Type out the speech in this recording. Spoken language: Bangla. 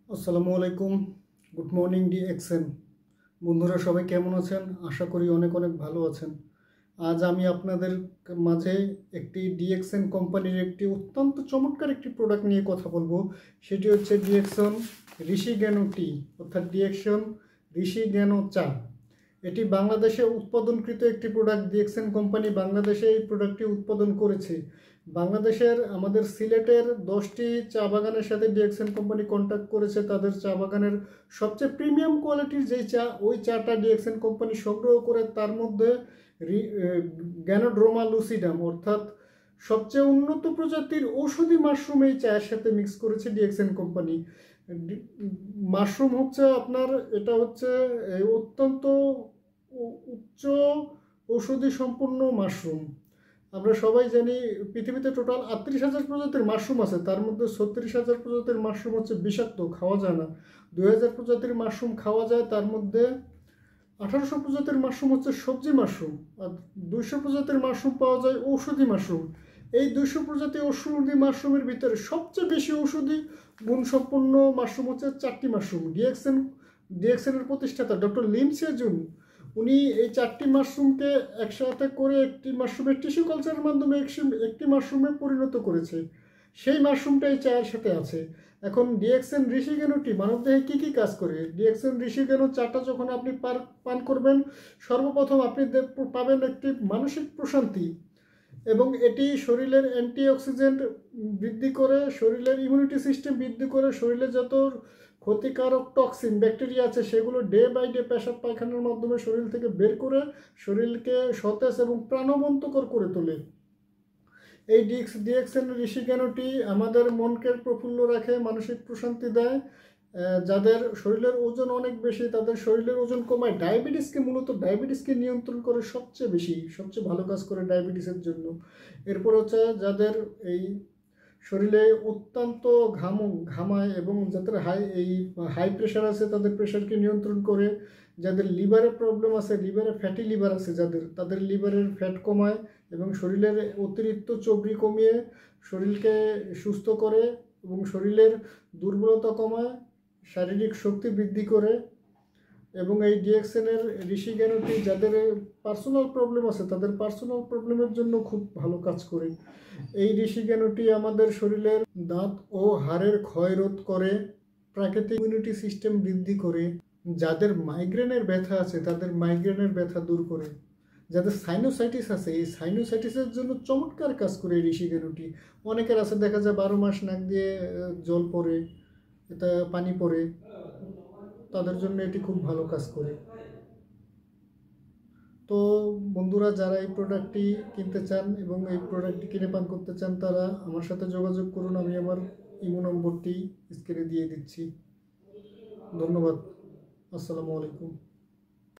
আসসালামু আলাইকুম। গুড মর্নিং ডিএক্সএন বন্ধুরা, সবাই কেমন আছেন? আশা করি অনেক অনেক ভালো আছেন। আজ আমি আপনাদের মাঝে একটি ডিএক্সএন কোম্পানির একটি অত্যন্ত চমৎকার একটি প্রোডাক্ট নিয়ে কথা বলবো। সেটি হচ্ছে ডিএক্সন ঋষি জ্ঞানো টি, অর্থাৎ ডিএক্সন ঋষি জ্ঞানো চা। এটি বাংলাদেশে উৎপাদনকৃত একটি প্রোডাক্ট। ডিএক্সএন কোম্পানি বাংলাদেশে এই প্রোডাক্টটি উৎপাদন করেছে। বাংলাদেশের আমাদের সিলেটের 10টি চা বাগানের সাথে ডিএক্সএন কোম্পানি কন্ট্যাক্ট করেছে। তাদের চা বাগানের সবচেয়ে প্রিমিয়াম কোয়ালিটির যেই চা, ওই চাটা ডিএক্সএন কোম্পানি সংগ্রহ করে তার মধ্যে গ্যানোড্রোমা লুসিডাম অর্থাৎ সবচেয়ে উন্নত প্রজাতির ঔষধি মাশরুম এই চায়ের সাথে মিক্স করেছে ডিএক্সএন কোম্পানি। মাশরুম হচ্ছে আপনার, এটা হচ্ছে অত্যন্ত উচ্চ ঔষধি সম্পন্ন মাশরুম। আমরা সবাই জানি পৃথিবীতে টোটাল 38,000 প্রজাতির মাশরুম আছে, তার মধ্যে 36,000 প্রজাতির মাশরুম হচ্ছে বিষাক্ত, খাওয়া যায় না। 2,000 প্রজাতির মাশরুম খাওয়া যায়, তার মধ্যে 1800 প্রজাতির মাশরুম হচ্ছে সবজি মাশরুম, আর 200 প্রজাতির মাশরুম পাওয়া যায় ঔষধি মাশরুম। এই 200 প্রজাতি ঔষধি মাশরুমের ভিতরে সবচেয়ে বেশি ঔষধি গুণসম্পন্ন মাশরুম হচ্ছে 4টি মাশরুম। ডিএক্সএনের প্রতিষ্ঠাতা ডক্টর লিন সেজুন, উনি এই 4টি মাশরুমকে একসাথে করে একটি মাশরুমের টিস্যু কালচারের মাধ্যমে একটি মাশরুমে পরিণত করেছে। সেই মাশরুমটা এই চায়ের সাথে আছে। এখন ডিএক্সএন ঋষি জ্ঞানো টি মানবদেহে কী কী কাজ করে? ডিএক্সএন ঋষি জ্ঞানো চাটা যখন আপনি পান করবেন, সর্বপ্রথম আপনি পাবেন একটি মানসিক প্রশান্তি, এবং এটি শরীরের অ্যান্টিঅক্সিডেন্ট বৃদ্ধি করে, শরীরের ইমিউনিটি সিস্টেম বৃদ্ধি করে, শরীরে যত ক্ষতিকারক টক্সিন ব্যাকটেরিয়া আছে সেগুলো ডে বাই ডে পেশাব পায়খানার মাধ্যমে শরীর থেকে বের করে শরীরকে সতেজ এবং প্রাণবন্তকর করে তোলে। এই ডিএক্সএন ঋষি জ্ঞানো টি আমাদের মনকে প্রফুল্ল রাখে, মানসিক প্রশান্তি দেয়। যাদের শরীরের ওজন অনেক বেশি, তাদের শরীরের ওজন কমায়, ডায়াবেটিসকে নিয়ন্ত্রণ করে, সবচেয়ে ভালো কাজ করে ডায়াবেটিসের জন্য। এরপর হচ্ছে যাদের এই শরীরে অত্যন্ত ঘামায় এবং যাদের হাই প্রেশার আছে, তাদের প্রেশারকে নিয়ন্ত্রণ করে। যাদের লিভারের প্রবলেম আছে, ফ্যাটি লিভার আছে তাদের লিভারের ফ্যাট কমায় এবং শরীরের অতিরিক্ত চর্বি কমিয়ে শরীরকে সুস্থ করে এবং শরীরের দুর্বলতা কমায়, শারীরিক শক্তি বৃদ্ধি করে। এবং এই ডিএক্সএনের ঋষি জ্ঞানো টি যাদের পার্সোনাল প্রবলেম আছে, তাদের পার্সোনাল প্রবলেমের জন্য খুব ভালো কাজ করে। এই ঋষি জ্ঞানো টি আমাদের শরীরের দাঁত ও হাড়ের ক্ষয় রোধ করে, প্রাকৃতিক ইমিউনিটি সিস্টেম বৃদ্ধি করে। যাদের মাইগ্রেনের ব্যথা আছে, তাদের মাইগ্রেনের ব্যথা দূর করে। যাদের সাইনোসাইটিস আছে, এই সাইনোসাইটিসের জন্য চমৎকার কাজ করে এই ঋষি জ্ঞানো টি। অনেকের আছে দেখা যায় 12 মাস নাক দিয়ে জল পড়ে, এটা পানি পড়ে, তাদের জন্য এটি খুব ভালো কাজ করে। তো বন্ধুরা, যারা এই প্রোডাক্টটি কিনতে চান এবং এই প্রোডাক্টটি কিনে পান করতে চান, তারা আমার সাথে যোগাযোগ করুন। আমি আমার ইমো নম্বরটি স্ক্রিনে দিয়ে দিচ্ছি। ধন্যবাদ। আসসালামু আলাইকুম।